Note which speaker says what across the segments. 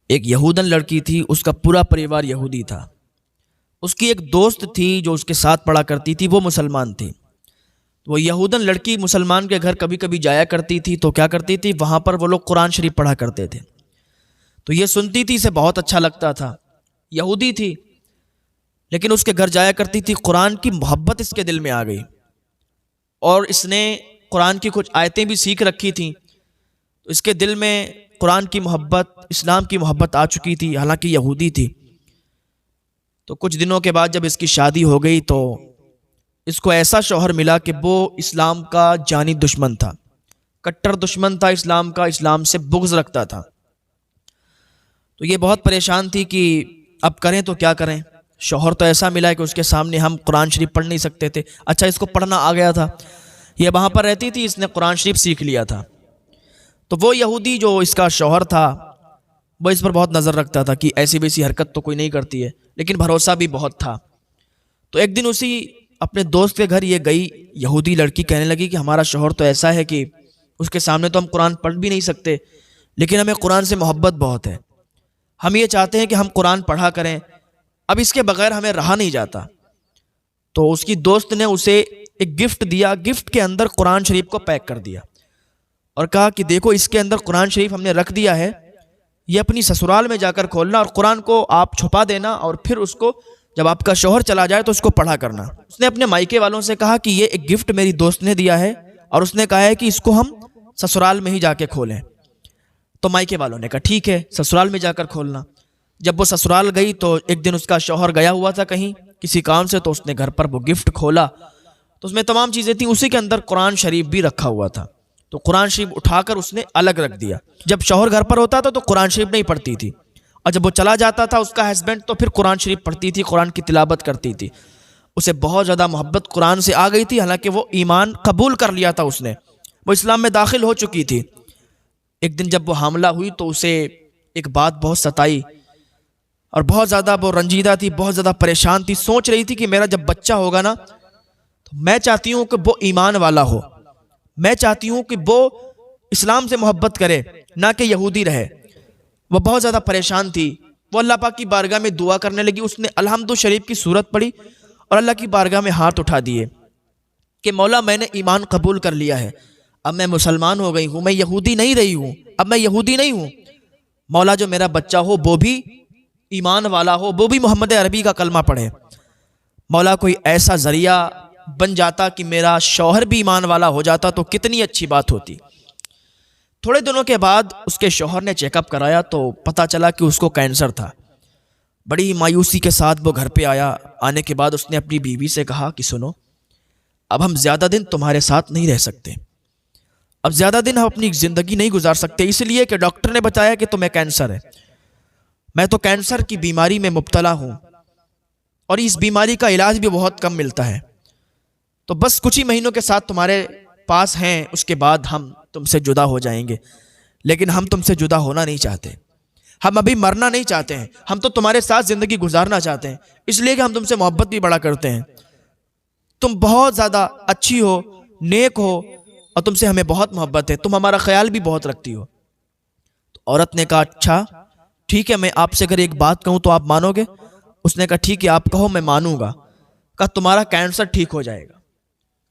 Speaker 1: ایک یہودن لڑکی تھی، اس کا پورا پریوار یہودی تھا۔ اس کی ایک دوست تھی جو اس کے ساتھ پڑھا کرتی تھی، وہ مسلمان تھی۔ وہ یہودن لڑکی مسلمان کے گھر کبھی کبھی جایا کرتی تھی تو کیا کرتی تھی، وہاں پر وہ لوگ قرآن شریف پڑھا کرتے تھے، تو یہ سنتی تھی، اسے بہت اچھا لگتا تھا۔ یہودی تھی لیکن اس کے گھر جایا کرتی تھی، قرآن کی محبت اس کے دل میں آ گئی، اور اس نے قرآن کی کچھ آیتیں بھی سیکھ رکھی تھیں، تو اس کے دل میں قرآن کی محبت، اسلام کی محبت آ چکی تھی، حالانکہ یہودی تھی۔ تو کچھ دنوں کے بعد جب اس کی شادی ہو گئی تو اس کو ایسا شوہر ملا کہ وہ اسلام کا جانی دشمن تھا، کٹر دشمن تھا اسلام کا، اسلام سے بغض رکھتا تھا۔ تو یہ بہت پریشان تھی کہ اب کریں تو کیا کریں، شوہر تو ایسا ملا ہے کہ اس کے سامنے ہم قرآن شریف پڑھ نہیں سکتے تھے۔ اچھا، اس کو پڑھنا آ گیا تھا، یہ وہاں پر رہتی تھی، اس نے قرآن شریف سیکھ لیا تھا۔ تو وہ یہودی جو اس کا شوہر تھا وہ اس پر بہت نظر رکھتا تھا کہ ایسی ویسی حرکت تو کوئی نہیں کرتی ہے، لیکن بھروسہ بھی بہت تھا۔ تو ایک دن اسی اپنے دوست کے گھر یہ گئی، یہودی لڑکی کہنے لگی کہ ہمارا شوہر تو ایسا ہے کہ اس کے سامنے تو ہم قرآن پڑھ بھی نہیں سکتے، لیکن ہمیں قرآن سے محبت بہت ہے، ہم یہ چاہتے ہیں کہ ہم قرآن پڑھا کریں، اب اس کے بغیر ہمیں رہا نہیں جاتا۔ تو اس کی دوست نے اسے ایک گفٹ دیا، گفٹ کے اندر قرآن شریف کو پیک کر دیا اور کہا کہ دیکھو اس کے اندر قرآن شریف ہم نے رکھ دیا ہے، یہ اپنی سسرال میں جا کر کھولنا اور قرآن کو آپ چھپا دینا، اور پھر اس کو جب آپ کا شوہر چلا جائے تو اس کو پڑھا کرنا۔ اس نے اپنے مائکے والوں سے کہا کہ یہ ایک گفٹ میری دوست نے دیا ہے، اور اس نے کہا ہے کہ اس کو ہم سسرال میں ہی جا کے کھولیں۔ تو مائکے والوں نے کہا ٹھیک ہے، سسرال میں جا کر کھولنا۔ جب وہ سسرال گئی تو ایک دن اس کا شوہر گیا ہوا تھا کہیں کسی کام سے، تو اس نے گھر پر وہ گفٹ کھولا تو اس میں تمام چیزیں تھیں، اسی کے اندر قرآن شریف بھی رکھا ہوا تھا۔ تو قرآن شریف اٹھا کر اس نے الگ رکھ دیا۔ جب شوہر گھر پر ہوتا تھا تو قرآن شریف نہیں پڑھتی تھی، اور جب وہ چلا جاتا تھا اس کا ہسبینڈ تو پھر قرآن شریف پڑھتی تھی، قرآن کی تلاوت کرتی تھی۔ اسے بہت زیادہ محبت قرآن سے آ گئی تھی، حالانکہ وہ ایمان قبول کر لیا تھا، اس نے وہ اسلام میں داخل ہو چکی تھی۔ ایک دن جب وہ حاملہ ہوئی تو اسے ایک بات بہت ستائی، اور بہت زیادہ وہ رنجیدہ تھی، بہت زیادہ پریشان تھی، سوچ رہی تھی کہ میرا جب بچہ ہوگا نا تو میں چاہتی ہوں کہ وہ ایمان والا ہو، میں چاہتی ہوں کہ وہ اسلام سے محبت کرے، نہ کہ یہودی رہے۔ وہ بہت زیادہ پریشان تھی، وہ اللہ پاک کی بارگاہ میں دعا کرنے لگی۔ اس نے الحمد شریف کی سورت پڑھی اور اللہ کی بارگاہ میں ہاتھ اٹھا دیے کہ مولا میں نے ایمان قبول کر لیا ہے، اب میں مسلمان ہو گئی ہوں، میں یہودی نہیں رہی ہوں، اب میں یہودی نہیں ہوں۔ مولا جو میرا بچہ ہو وہ بھی ایمان والا ہو، وہ بھی محمد عربی کا کلمہ پڑھے۔ مولا کوئی ایسا ذریعہ بن جاتا کہ میرا شوہر بھی ایمان والا ہو جاتا تو کتنی اچھی بات ہوتی۔ تھوڑے دنوں کے بعد اس کے شوہر نے چیک اپ کرایا تو پتا چلا کہ اس کو کینسر تھا۔ بڑی مایوسی کے ساتھ وہ گھر پہ آیا۔ آنے کے بعد اس نے اپنی بیوی سے کہا کہ سنو، اب ہم زیادہ دن تمہارے ساتھ نہیں رہ سکتے، اب زیادہ دن ہم اپنی زندگی نہیں گزار سکتے، اس لیے کہ ڈاکٹر نے بتایا کہ تمہیں کینسر ہے، میں تو کینسر کی بیماری میں مبتلا ہوں، اور اس بیماری کا علاج بھی بہت کم ملتا ہے، تو بس کچھ ہی مہینوں کے ساتھ تمہارے پاس ہیں، اس کے بعد ہم تم سے جدا ہو جائیں گے، لیکن ہم تم سے جدا ہونا نہیں چاہتے، ہم ابھی مرنا نہیں چاہتے ہیں، ہم تو تمہارے ساتھ زندگی گزارنا چاہتے ہیں، اس لیے کہ ہم تم سے محبت بھی بڑا کرتے ہیں، تم بہت زیادہ اچھی ہو، نیک ہو، اور تم سے ہمیں بہت محبت ہے، تم ہمارا خیال بھی بہت رکھتی ہو۔ تو عورت نے کہا اچھا ٹھیک ہے، میں آپ سے اگر ایک بات کہوں تو آپ مانو گے؟ اس نے کہا ٹھیک ہے، آپ کہو میں مانوں گا۔ کہا تمہارا کینسر ٹھیک ہو جائے گا۔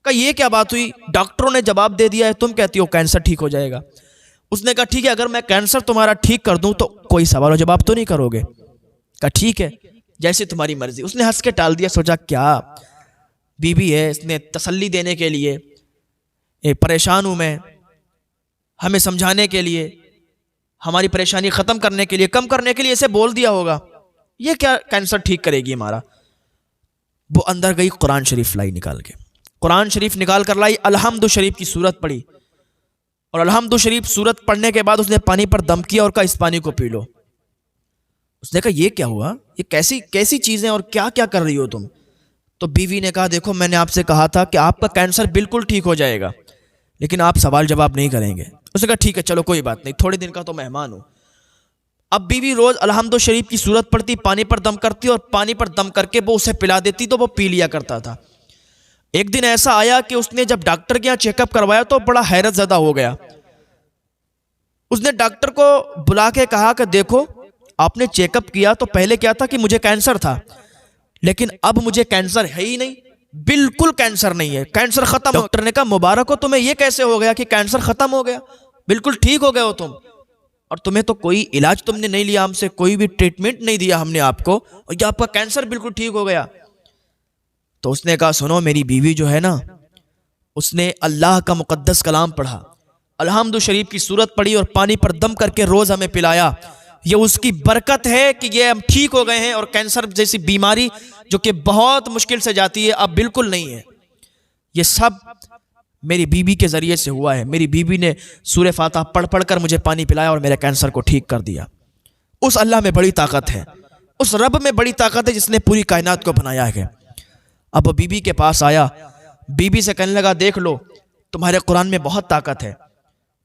Speaker 1: کہا یہ کیا بات ہوئی، ڈاکٹروں نے جواب دے دیا ہے، تم کہتی ہو کینسر ٹھیک ہو جائے گا۔ اس نے کہا ٹھیک ہے، اگر میں کینسر تمہارا ٹھیک کر دوں تو کوئی سوال و جواب تو نہیں کرو گے؟ کہا ٹھیک ہے، جیسے تمہاری مرضی۔ اس نے ہنس کے ٹال دیا، سوچا کیا بیوی ہے، اس نے تسلی دینے کے لیے، پریشان ہوں میں، ہمیں سمجھانے کے لیے، ہماری پریشانی ختم کرنے کے لیے، کم کرنے کے لیے اسے بول دیا ہوگا، یہ کیا کینسر ٹھیک کرے گی ہمارا۔ وہ اندر گئی، قرآن شریف لائی، نکال کے قرآن شریف نکال کر لائی، الحمد شریف کی سورت پڑھی، اور الحمد شریف سورت پڑھنے کے بعد اس نے پانی پر دم کیا اور کہا اس پانی کو پی لو۔ اس نے کہا یہ کیا ہوا، یہ کیسی چیزیں اور کیا کیا کر رہی ہو تم؟ تو بیوی نے کہا دیکھو میں نے آپ سے کہا تھا کہ آپ کا کینسر بالکل ٹھیک ہو جائے گا، لیکن آپ سوال جواب نہیں کریں گے۔ اس نے کہا ٹھیک ہے چلو کوئی بات نہیں، تھوڑے دن کا تو مہمان ہوں۔ اب بیوی روز الحمد شریف کی سورت پڑھتی، پانی پر دم کرتی، اور پانی پر دم کر کے وہ اسے پلا دیتی تو وہ پی لیا کرتا تھا۔ ایک دن ایسا آیا کہ اس نے جب ڈاکٹر کے یہاں چیک اپ کروایا تو بڑا حیرت زدہ ہو گیا۔ اس نے ڈاکٹر کو بلا کے کہا کہ دیکھو آپ نے چیک اپ کیا تو پہلے کیا تھا کہ مجھے کینسر تھا، لیکن اب مجھے کینسر ہے ہی نہیں، بالکل کینسر نہیں ہے، کینسر ختم۔ ڈاکٹر نے کہا مبارک ہو تمہیں، یہ کیسے ہو گیا کہ کینسر ختم ہو گیا، بالکل ٹھیک ہو گئے ہو تم، اور تمہیں تو کوئی علاج تم نے نہیں لیا ہم سے، کوئی بھی ٹریٹمنٹ نہیں دیا ہم نے آپ کو، اور یہ آپ کا کینسر بالکل ٹھیک ہو گیا۔ تو اس نے کہا سنو، میری بیوی جو ہے نا، اس نے اللہ کا مقدس کلام پڑھا، الحمد شریف کی سورت پڑھی اور پانی پر دم کر کے روز ہمیں پلایا، یہ اس کی برکت ہے کہ یہ ہم ٹھیک ہو گئے ہیں، اور کینسر جیسی بیماری جو کہ بہت مشکل سے جاتی ہے اب بالکل نہیں ہے۔ یہ سب میری بیوی کے ذریعے سے ہوا ہے، میری بیوی نے سورہ فاتحہ پڑھ پڑھ کر مجھے پانی پلایا اور میرے کینسر کو ٹھیک کر دیا۔ اس اللہ میں بڑی طاقت ہے، اس رب میں بڑی طاقت ہے جس نے پوری کائنات کو بنایا ہے۔ اب وہ بیوی کے پاس آیا، بیوی سے کہنے لگا دیکھ لو تمہارے قرآن میں بہت طاقت ہے،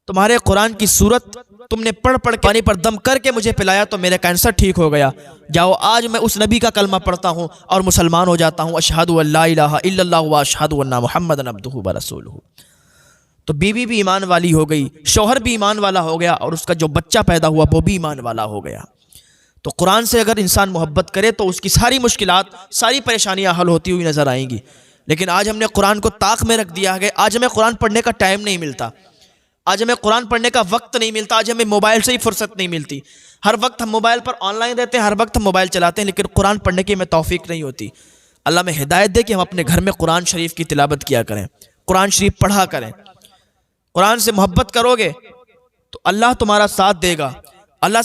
Speaker 1: تمہارے قرآن کی سورت تم نے پڑھ پڑھ کے پانی پر دم کر کے مجھے پلایا تو میرا کینسر ٹھیک ہو گیا، جاؤ آج میں اس نبی کا کلمہ پڑھتا ہوں اور مسلمان ہو جاتا ہوں، اشہد ان لا الہ الا اللہ واشہد ان محمد عبدہ ورسولہ۔ تو بیوی بھی ایمان والی ہو گئی، شوہر بھی ایمان والا ہو گیا، اور اس کا جو بچہ پیدا ہوا وہ بھی ایمان والا ہو گیا۔ تو قرآن سے اگر انسان محبت کرے تو اس کی ساری مشکلات، ساری پریشانیاں حل ہوتی ہوئی نظر آئیں گی۔ لیکن آج ہم نے قرآن کو طاق میں رکھ دیا ہے، آج ہمیں قرآن پڑھنے کا ٹائم نہیں ملتا، آج ہمیں قرآن پڑھنے کا وقت نہیں ملتا، آج ہمیں موبائل سے ہی فرصت نہیں ملتی، ہر وقت ہم موبائل پر آن لائن رہتے ہیں، ہر وقت ہم موبائل چلاتے ہیں، لیکن قرآن پڑھنے کی ہمیں توفیق نہیں ہوتی۔ اللہ میں ہدایت دے کہ ہم اپنے گھر میں قرآن شریف کی تلاوت کیا کریں، قرآن شریف پڑھا کریں۔ قرآن سے محبت کرو گے تو اللہ تمہارا ساتھ دے گا، اللہ